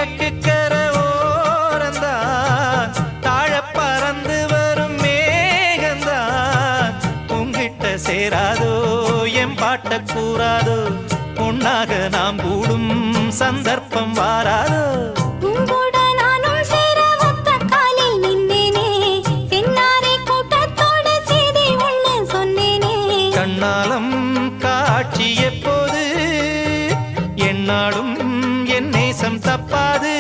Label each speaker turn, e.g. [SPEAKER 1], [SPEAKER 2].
[SPEAKER 1] எனக்கு கரை ஓரந்தான் தாழ பறந்து வரும் மேகந்தான் உங்கிட்ட சேராதோ என் பாட்ட கூறாதோ பொன்னாக நாம் கூடும் சந்தர்ப்பம் வாராதோ கண்ணாலம் காட்சி எப்போது என்னாலும் என் நேசம் தப்பாது